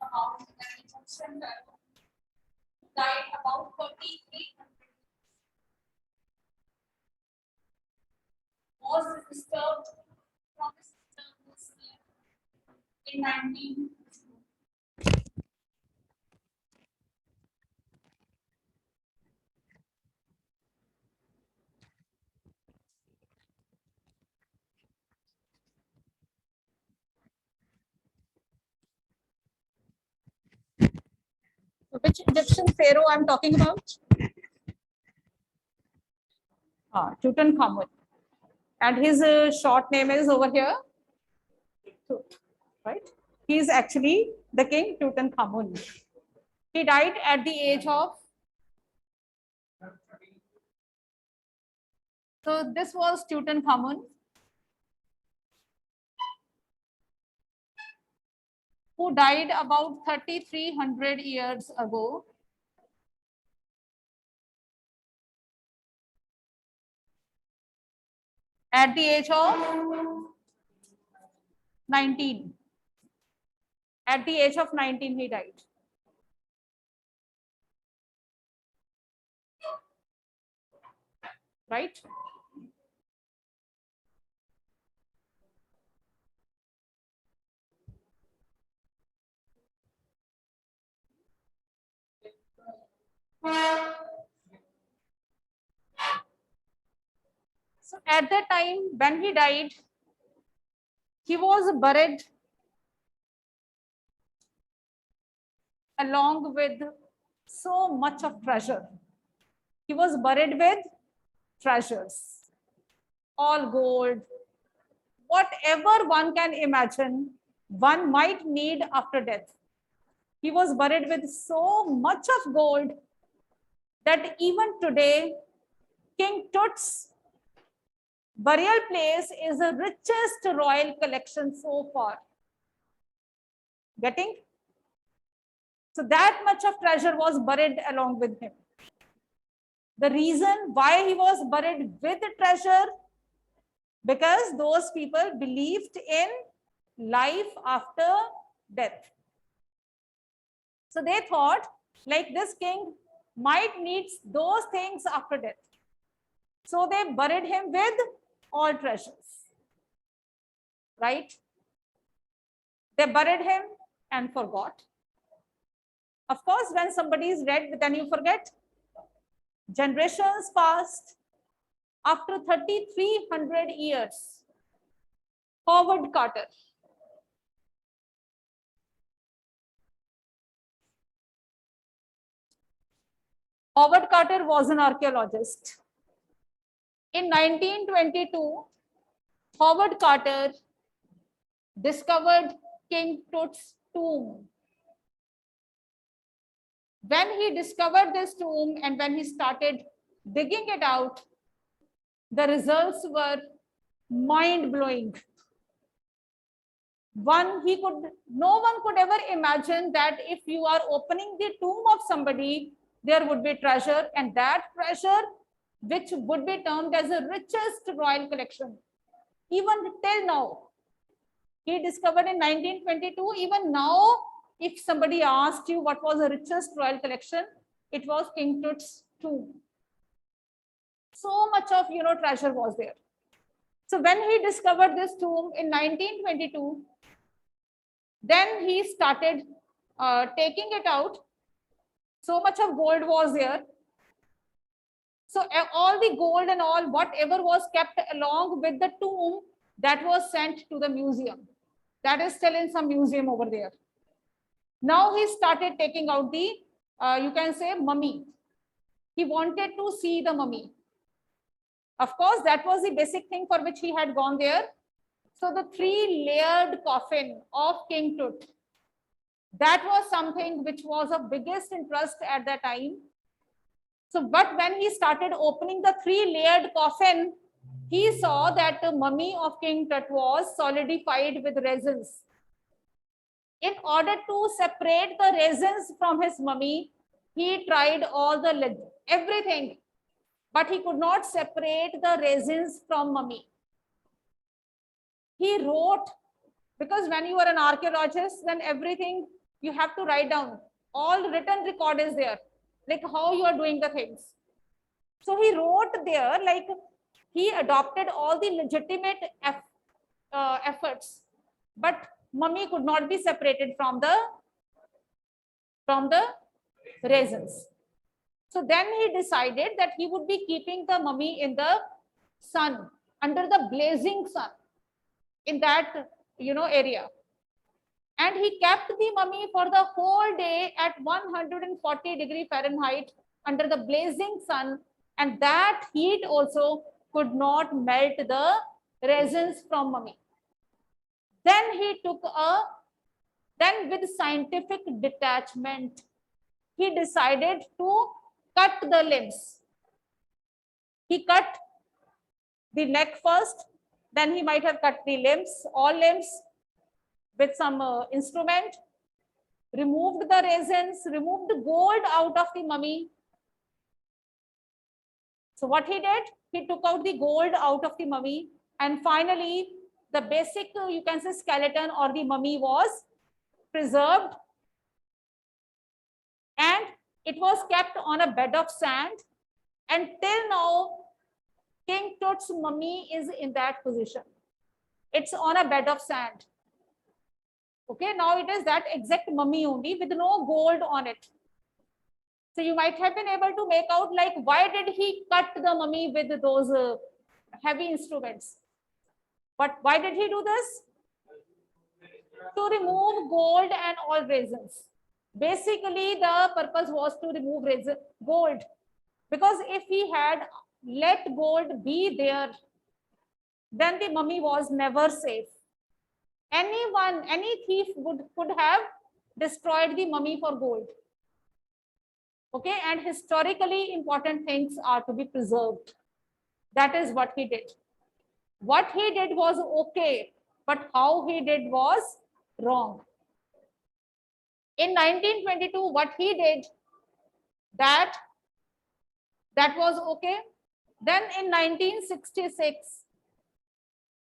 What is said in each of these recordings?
about the Egyptian pharaoh died about 3,300 was disturbed from his sleep in 19. Which Egyptian pharaoh I'm talking about? Tutankhamun. And his short name is over here, Tut, right? He is actually the king Tutankhamun. He died at the age of. So this was Tutankhamun, who died about 3,300 years ago. At the age of 19. At the age of 19, he died. Right? So at that time, when he died, he was buried along with so much of treasure. He was buried with treasures, all gold, whatever one can imagine, one might need after death. He was buried with so much of gold that even today, King Tut's burial place is the richest royal collection so far. Getting? So that much of treasure was buried along with him. The reason why he was buried with the treasure, because those people believed in life after death. So they thought like this king might need those things after death. So they buried him with all treasures. Right? They buried him and forgot. Of course, when somebody is dead, then you forget. Generations passed. After 3,300 years, Howard Carter. Howard Carter was an archaeologist. In 1922, Howard Carter discovered King Tut's tomb. When he discovered this tomb and when he started digging it out, the results were mind-blowing. No one could ever imagine that if you are opening the tomb of somebody, there would be treasure, and that treasure, which would be termed as the richest royal collection, even till now. He discovered in 1922, even now, if somebody asked you what was the richest royal collection, it was King Tut's tomb. So much of treasure was there. So when he discovered this tomb in 1922, then he started taking it out. So much of gold was there. So all the gold and all whatever was kept along with the tomb, that was sent to the museum. That is still in some museum over there. Now he started taking out the, you can say, mummy. He wanted to see the mummy. Of course, that was the basic thing for which he had gone there. So the 3-layered coffin of King Tut, that was something which was of biggest interest at that time. So, but when he started opening the 3-layered coffin, he saw that the mummy of King Tut was solidified with resins. In order to separate the resins from his mummy, he tried everything, but he could not separate the resins from mummy. He wrote, because when you are an archaeologist, then everything You have to write down. All written record is there, like how you are doing the things. So he wrote there, like he adopted all the legitimate efforts, but mummy could not be separated from the raisins. So then he decided that he would be keeping the mummy in the sun, under the blazing sun, in that area. And he kept the mummy for the whole day at 140°F under the blazing sun, and that heat also could not melt the resins from mummy. Then he then with scientific detachment, he decided to cut the limbs. He cut the neck first, then he might have cut the limbs, all limbs, with some instrument, removed the resins, removed the gold out of the mummy. So what he did, he took out the gold out of the mummy, and finally the basic, you can say, skeleton or the mummy was preserved, and it was kept on a bed of sand, and till now King Tut's mummy is in that position. It's on a bed of sand. Okay, now it is that exact mummy only with no gold on it. So you might have been able to make out, like, why did he cut the mummy with those heavy instruments? But why did he do this? To remove gold and all resins. Basically, the purpose was to remove gold, because if he had let gold be there, then the mummy was never safe. Anyone, any thief could have destroyed the mummy for gold. Okay, and historically important things are to be preserved. That is what he did. What he did was okay, but how he did was wrong. In 1922, what he did, that was okay. Then in 1966,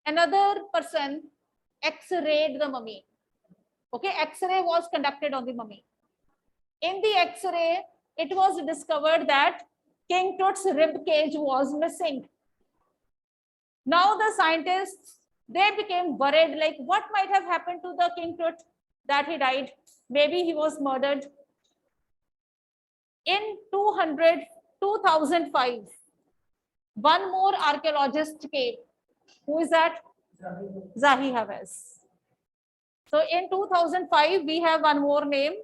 another person X-rayed the mummy. Okay, X-ray was conducted on the mummy. In the X-ray, it was discovered that King Tut's rib cage was missing. Now the scientists, they became worried, like what might have happened to the King Tut that he died? Maybe he was murdered. In 2005, one more archaeologist came. Who is that? Zahi Hawass. So in 2005, we have one more name,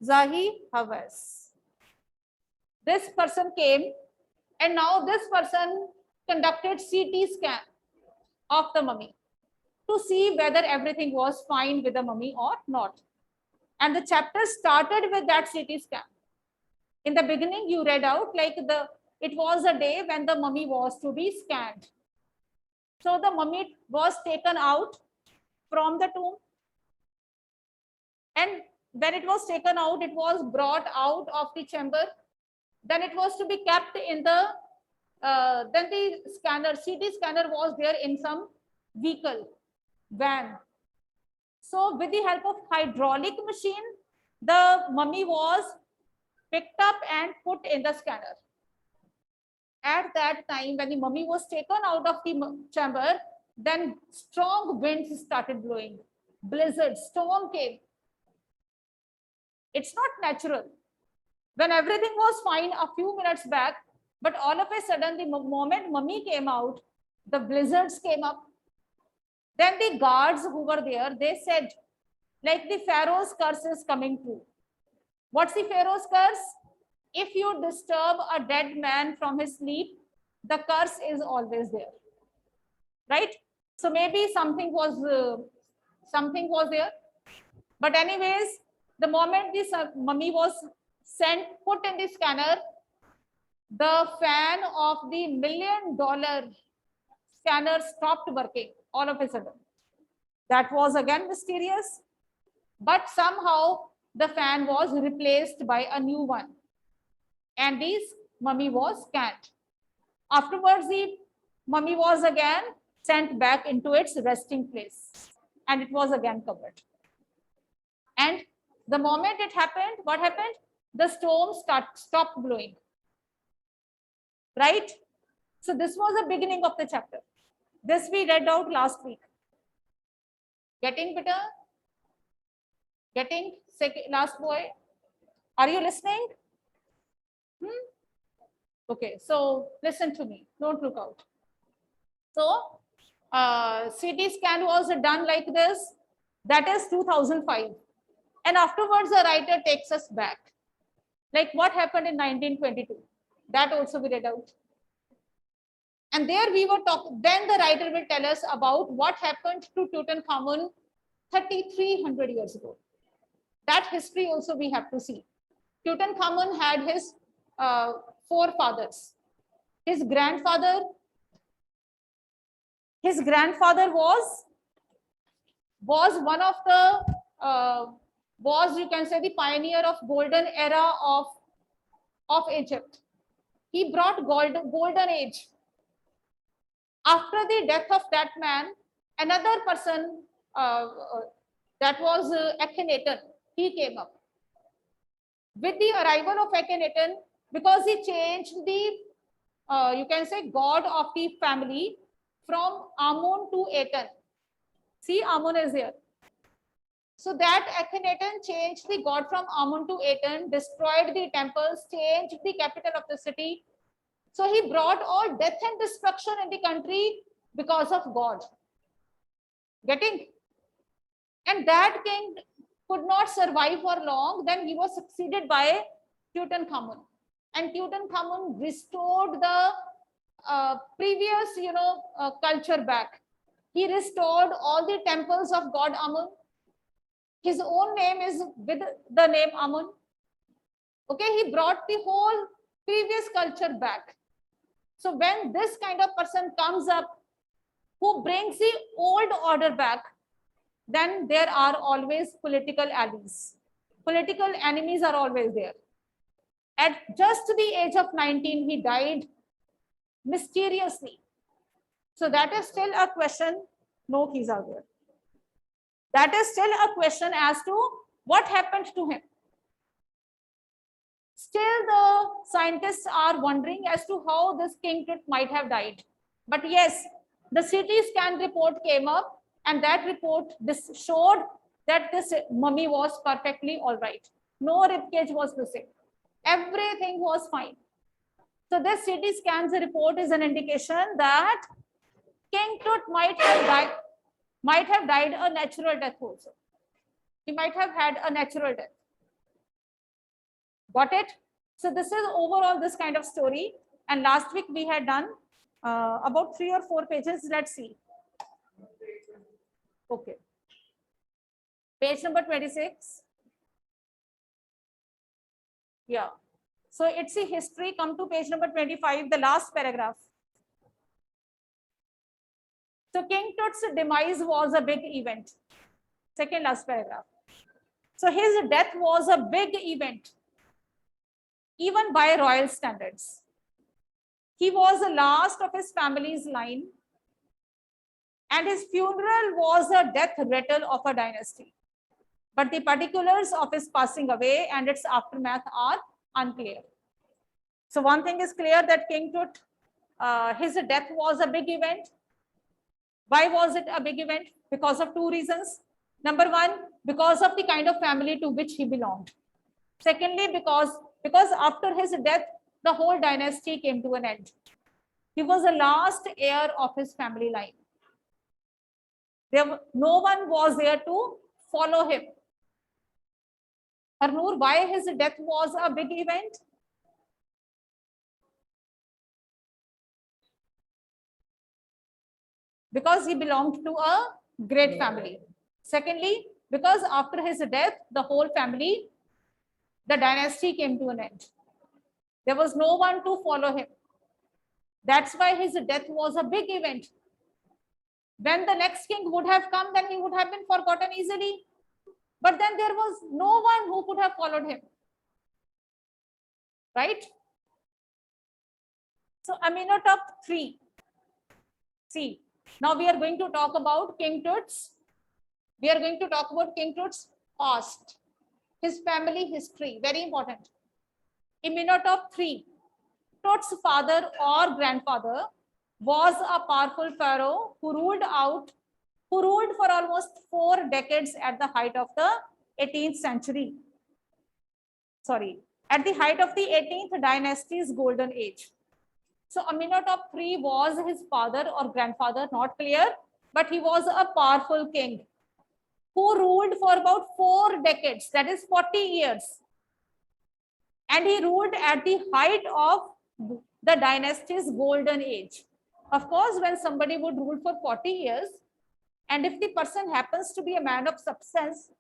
Zahi Hawass. This person came, and now this person conducted CT scan of the mummy to see whether everything was fine with the mummy or not. And the chapter started with that CT scan. In the beginning, you read out like it was a day when the mummy was to be scanned. So the mummy was taken out from the tomb, and when it was taken out, it was brought out of the chamber. Then it was to be kept in the, then the scanner, CT scanner was there in some vehicle, van. So with the help of hydraulic machine, the mummy was picked up and put in the scanner. At that time, when the mummy was taken out of the chamber, then strong winds started blowing. Blizzard, storm came. It's not natural. When everything was fine a few minutes back, but all of a sudden, the moment mummy came out, the blizzards came up. Then the guards who were there, they said, like the Pharaoh's curse is coming true. What's the Pharaoh's curse? If you disturb a dead man from his sleep, the curse is always there, right? So maybe something was there. But anyways, the moment this mummy was put in the scanner, the fan of the $1 million scanner stopped working all of a sudden. That was again mysterious, but somehow the fan was replaced by a new one, and this mummy was scanned. Afterwards, the mummy was again sent back into its resting place, and it was again covered. And the moment it happened, what happened? The storm stopped blowing. Right? So this was the beginning of the chapter. This we read out last week. Getting better? Getting second, last boy? Are you listening? Okay, so listen to me. Don't look out. So CT scan was done like this. That is 2005. And afterwards, the writer takes us back. Like what happened in 1922. That also we read out. And there we were talking, then the writer will tell us about what happened to Tutankhamun 3,300 years ago. That history also we have to see. Tutankhamun had his forefathers. His grandfather was one of the was, you can say, the pioneer of golden era of Egypt. He brought golden age. After the death of that man, another person, that was Akhenaten, he came up. With the arrival of Akhenaten, because he changed the, you can say, god of the family from Amun to Aten. See, Amun is here. So that Akhenaten changed the god from Amun to Aten, destroyed the temples, changed the capital of the city. So he brought all death and destruction in the country because of God. Getting? And that king could not survive for long. Then he was succeeded by Tutankhamun. And Tutankhamun restored the previous, culture back. He restored all the temples of God Amun. His own name is with the name Amun. Okay, he brought the whole previous culture back. So when this kind of person comes up who brings the old order back, then there are always political allies. Political enemies are always there. At just the age of 19, he died mysteriously. So that is still a question. No keys are there. That is still a question as to what happened to him. Still, the scientists are wondering as to how this King Tut might have died. But yes, the CT scan report came up, and that report showed that this mummy was perfectly all right. No ribcage was missing. Everything was fine. So this CT scans report is an indication that King Tut might have died a natural death also. He might have had a natural death. Got it? So this is overall this kind of story. And last week we had done about 3 or 4 pages. Let's see. Okay. Page number 26. Yeah. So it's a history. Come to page number 25, the last paragraph. So King Tut's demise was a big event. Second last paragraph. So his death was a big event, even by royal standards. He was the last of his family's line, and his funeral was a death rattle of a dynasty. But the particulars of his passing away and its aftermath are unclear. So one thing is clear, that King Tut, his death was a big event. Why was it a big event? Because of 2 reasons. Number 1, because of the kind of family to which he belonged. Secondly, because after his death, the whole dynasty came to an end. He was the last heir of his family line. No one was there to follow him. Harnoor, why his death was a big event? Because he belonged to a great family. Secondly, because after his death, the whole family, the dynasty came to an end. There was no one to follow him. That's why his death was a big event. When the next king would have come, then he would have been forgotten easily. But then there was no one who could have followed him. Right? So Amenhotep III. See, now we are going to talk about King Tut's We are going to talk about King Tut's past, his family history, very important. Amenhotep III, Tut's father or grandfather, was a powerful pharaoh who ruled for almost 4 decades at the height of the 18th century. Sorry, at the height of the 18th dynasty's golden age. So Amenhotep III was his father or grandfather, not clear, but he was a powerful king who ruled for about 4 decades, that is 40 years. And he ruled at the height of the dynasty's golden age. Of course, when somebody would rule for 40 years, and if the person happens to be a man of substance,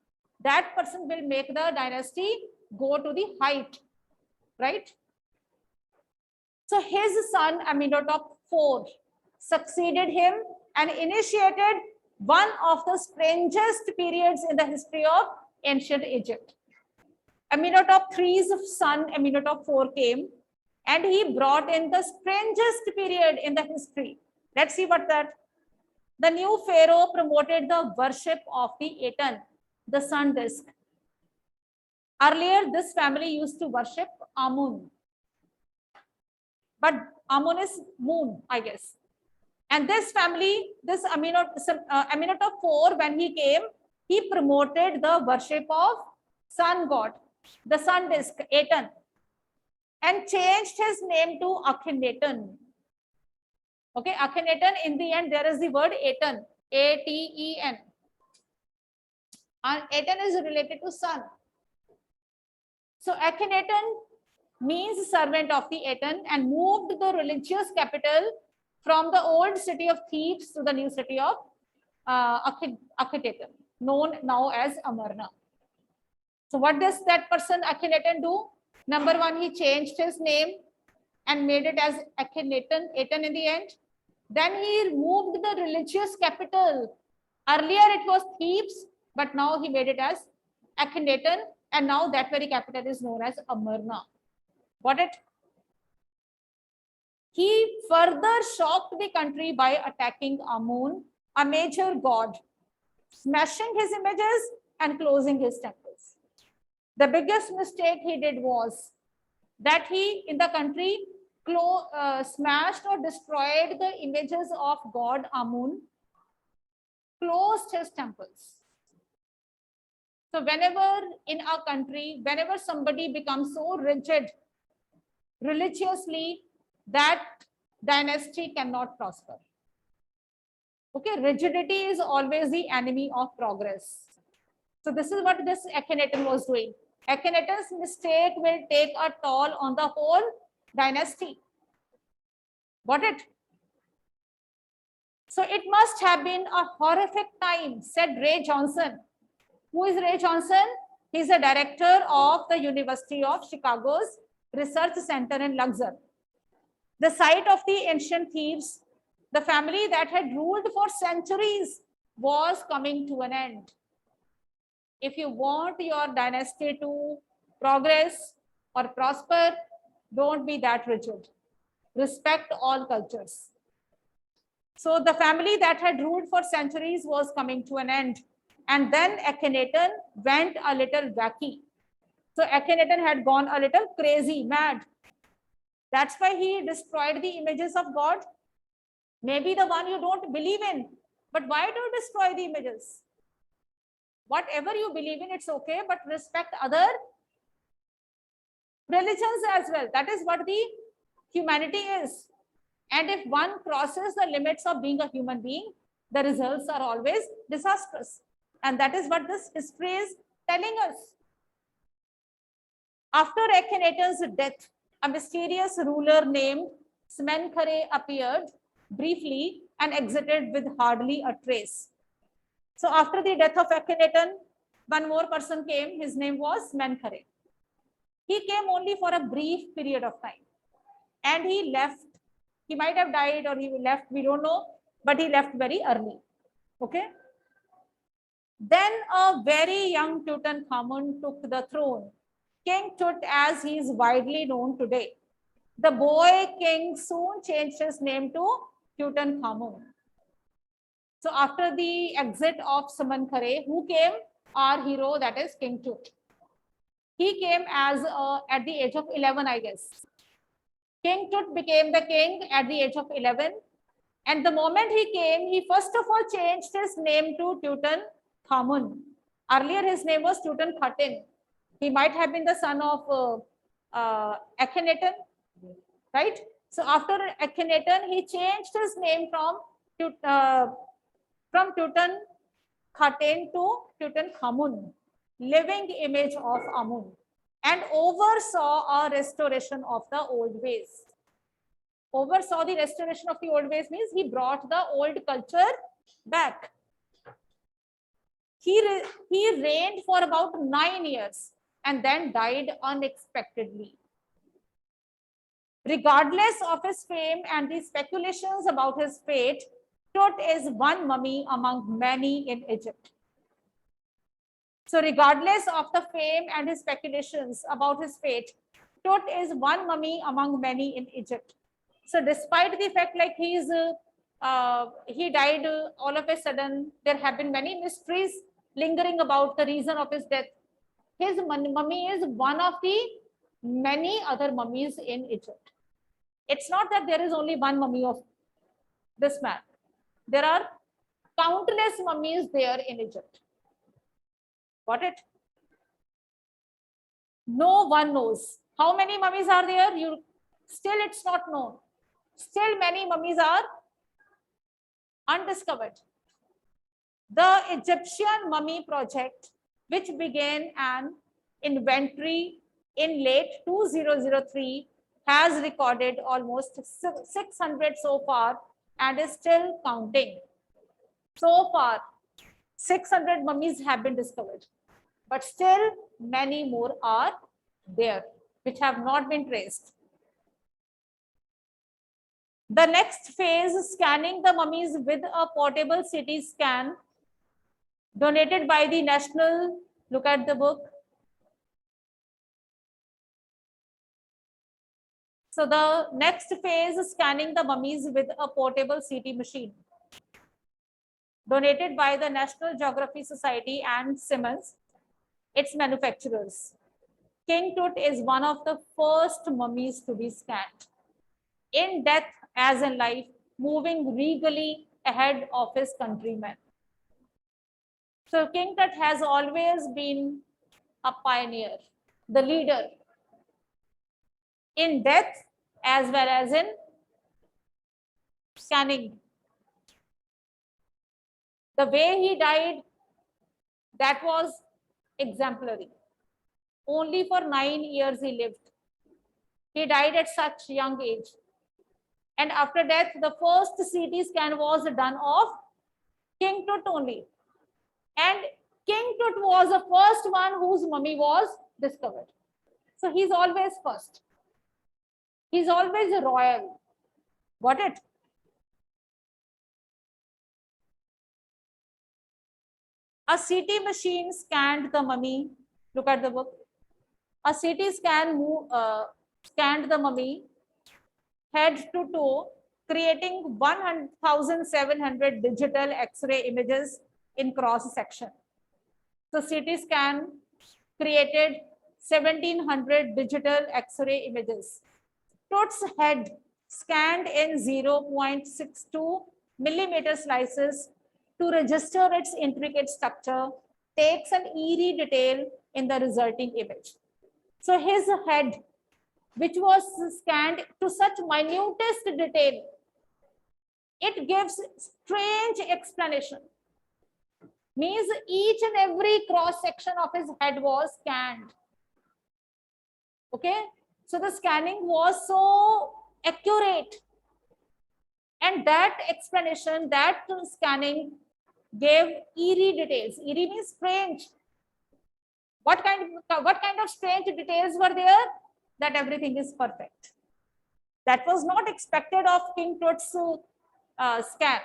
that person will make the dynasty go to the height, right? So his son Amenhotep IV succeeded him and initiated one of the strangest periods in the history of ancient Egypt. Amenhotep III's son Amenhotep IV came and he brought in the strangest period in the history. Let's see what that. The new pharaoh promoted the worship of the Aten, the sun disk. Earlier, this family used to worship Amun. But Amun is moon, I guess. And this family, this Amenhotep IV, when he came, he promoted the worship of sun god, the sun disk, Aten, and changed his name to Akhenaten. Okay, Akhenaten, in the end, there is the word Aten, A-T-E-N. And Aten is related to sun. So Akhenaten means servant of the Aten and moved the religious capital from the old city of Thebes to the new city of Akhenaten, known now as Amarna. So what does that person Akhenaten do? Number one, he changed his name and made it as Akhenaten, Aten in the end. Then he moved the religious capital. Earlier it was Thebes, but now he made it as Akhenaten, and now that very capital is known as Amarna. Got it? He further shocked the country by attacking Amun, a major god, smashing his images and closing his temples. The biggest mistake he did was that he, in the country, smashed or destroyed the images of god Amun, closed his temples. So whenever in our country, whenever somebody becomes so rigid religiously, that dynasty cannot prosper. Okay, rigidity is always the enemy of progress. So this is what this Akhenaten was doing. Akhenaten's mistake will take a toll on the whole dynasty. Got it? So it must have been a horrific time, said Ray Johnson. Who is Ray Johnson? He's a director of the University of Chicago's Research Center in Luxor. The site of the ancient Thebes, the family that had ruled for centuries, was coming to an end. If you want your dynasty to progress or prosper, don't be that rigid. Respect all cultures. So the family that had ruled for centuries was coming to an end. And then Akhenaten went a little wacky. So Akhenaten had gone a little crazy, mad. That's why he destroyed the images of God. Maybe the one you don't believe in. But why do you destroy the images? Whatever you believe in, it's okay, but respect other religions as well. That is what the humanity is. And if one crosses the limits of being a human being, the results are always disastrous. And that is what this history is telling us. After Akhenaten's death, a mysterious ruler named Smenkhare appeared briefly and exited with hardly a trace. So after the death of Akhenaten, one more person came. His name was Smenkhare. He came only for a brief period of time. And he left. He might have died or he left, we don't know, but he left very early. Okay. Then a very young Tutankhamun took the throne. King Tut, as he is widely known today. The boy king soon changed his name to Tutankhamun. So after the exit of Suman Khare, who came? Our hero, that is King Tut. He came as at the age of 11, I guess. King Tut became the king at the age of 11. And the moment he came, he first of all changed his name to Tutankhamun. Earlier, his name was Tutankhaten. He might have been the son of Akhenaten, right? So after Akhenaten, he changed his name from Tutankhaten to Tutankhamun, living image of Amun, and oversaw a restoration of the old ways. Oversaw the restoration of the old ways means he brought the old culture back. He reigned for about 9 years and then died unexpectedly. Regardless of his fame and the speculations about his fate, Tut is one mummy among many in Egypt. So regardless of the fame and his speculations about his fate, Tut is one mummy among many in Egypt. So despite the fact like he died all of a sudden, there have been many mysteries lingering about the reason of his death. His mummy is one of the many other mummies in Egypt. It's not that there is only one mummy of this man. There are countless mummies there in Egypt. Got it? No one knows. How many mummies are there? Still it's not known. Still many mummies are undiscovered. The Egyptian Mummy Project, which began an inventory in late 2003, has recorded almost 600 so far and is still counting. So far, 600 mummies have been discovered, but still many more are there, which have not been traced. The next phase, scanning the mummies with a portable CT scan donated by the National, look at the book. So the next phase is scanning the mummies with a portable CT machine donated by the National Geographic Society and Siemens, its manufacturers. King Tut is one of the first mummies to be scanned. In death as in life, moving regally ahead of his countrymen. So King Tut has always been a pioneer, the leader in death as well as in scanning. The way he died, that was exemplary. Only for 9 years he lived. He died at such young age. And after death, the first CT scan was done of King Tut only. And King Tut was the first one whose mummy was discovered. So he's always first. He's always royal. Got it? A CT machine scanned the mummy. Look at the book. A CT scan scanned the mummy head to toe, creating 1,700 digital X-ray images in cross section. So CT scan created 1,700 digital X-ray images. Tut's head scanned in 0.62 millimeter slices to register its intricate structure, takes an eerie detail in the resulting image. So his head, which was scanned to such minutest detail, it gives strange explanation. Means each and every cross section of his head was scanned. Okay, so the scanning was so accurate, and that explanation, that scanning gave eerie details. Eerie means strange. What kind of strange details were there? That everything is perfect. That was not expected of King Tut's scan.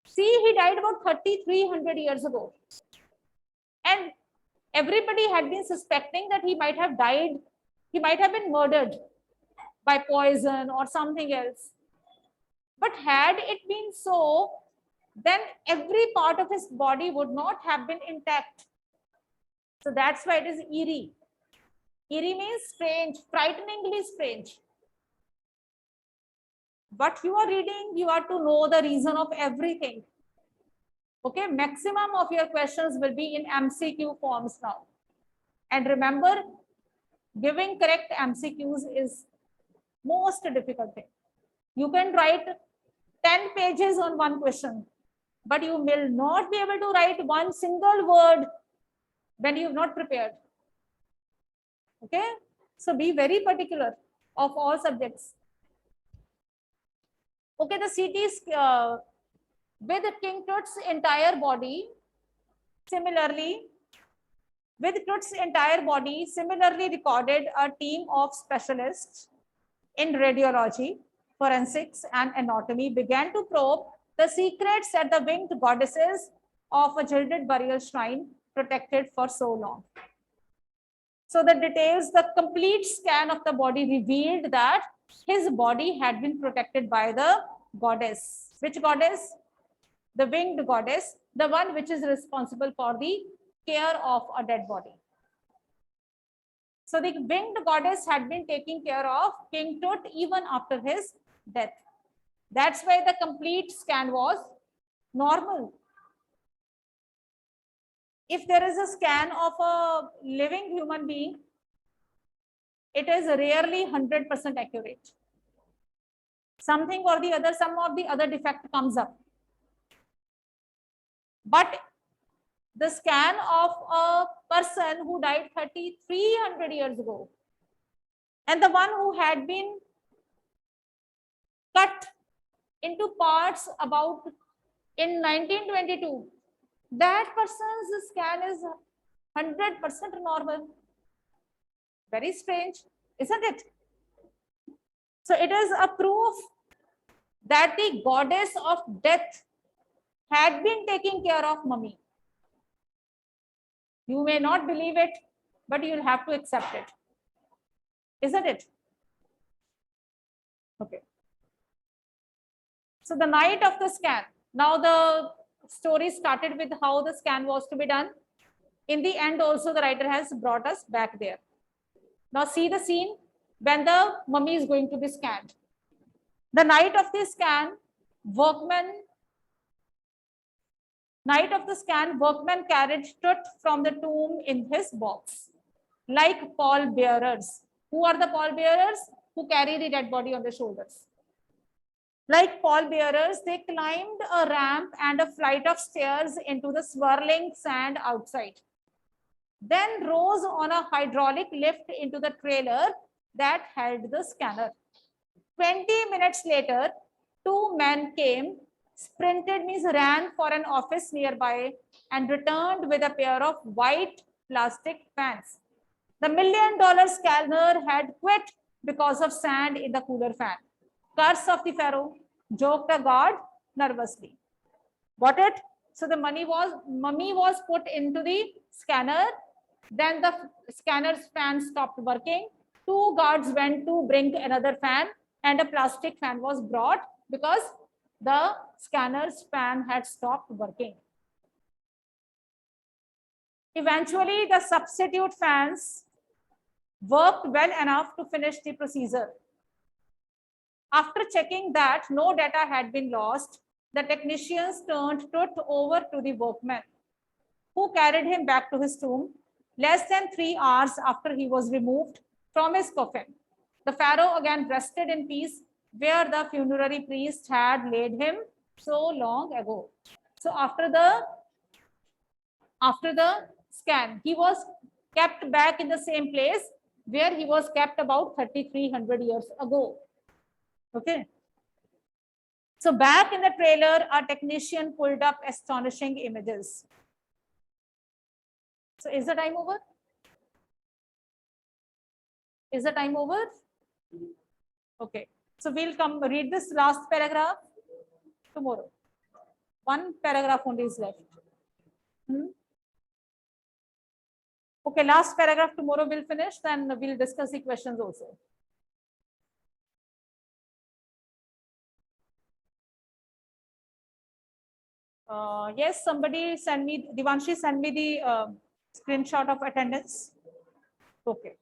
See, he died about 3,300 years ago. And everybody had been suspecting that he might have died, he might have been murdered by poison or something else. But had it been so, then every part of his body would not have been intact. So that's why it is eerie. Eerie means strange, frighteningly strange. What you are reading, you are to know the reason of everything. Okay, maximum of your questions will be in MCQ forms now. And remember, giving correct MCQs is most difficult thing. You can write 10 pages on one question, but you will not be able to write one single word when you have not prepared. Okay, so be very particular of all subjects. Okay, the CTs with King Tut's entire body, similarly, recorded a team of specialists in radiology, forensics, and anatomy began to probe the secrets at the winged goddesses of a gilded burial shrine protected for so long. So the details, the complete scan of the body revealed that his body had been protected by the goddess. Which goddess? The winged goddess, the one which is responsible for the care of a dead body. So the winged goddess had been taking care of King Tut even after his death. That's why the complete scan was normal. If there is a scan of a living human being, it is rarely 100% accurate. Something or the other, some of the other defect comes up. But the scan of a person who died 300 years ago, and the one who had been cut into parts about in 1922, that person's scan is 100% normal. Very strange, isn't it? So it is a proof that the goddess of death had been taking care of mummy. You may not believe it, but you'll have to accept it. Isn't it? Okay. So the night of the scan, now the story started with how the scan was to be done. In the end, also the writer has brought us back there. Now see the scene when the mummy is going to be scanned. The night of the scan, workmen carried Tut from the tomb in his box, like pallbearers. Who are the pallbearers? Who carry the dead body on their shoulders. Like pallbearers, they climbed a ramp and a flight of stairs into the swirling sand outside. Then rose on a hydraulic lift into the trailer that held the scanner. 20 minutes later, two men came, sprinted, means ran for an office nearby, and returned with a pair of white plastic fans. The $1 million scanner had quit because of sand in the cooler fan. Curse of the pharaoh, joked a guard nervously. Got it? So the mummy was put into the scanner. Then the scanner's fan stopped working. Two guards went to bring another fan, and a plastic fan was brought because the scanner's fan had stopped working. Eventually, the substitute fans worked well enough to finish the procedure. After checking that no data had been lost, the technicians turned Tut over to the workmen, who carried him back to his tomb less than 3 hours after he was removed from his coffin. The pharaoh again rested in peace where the funerary priest had laid him so long ago. So after the scan, he was kept back in the same place where he was kept about 3,300 years ago. Okay. So back in the trailer, a technician pulled up astonishing images. So is the time over? Is the time over? Okay. So we'll come read this last paragraph tomorrow. One paragraph only is left. Okay, last paragraph tomorrow we'll finish, then we'll discuss the questions also. Yes, somebody send me, Devanshi, send me the screenshot of attendance. Okay.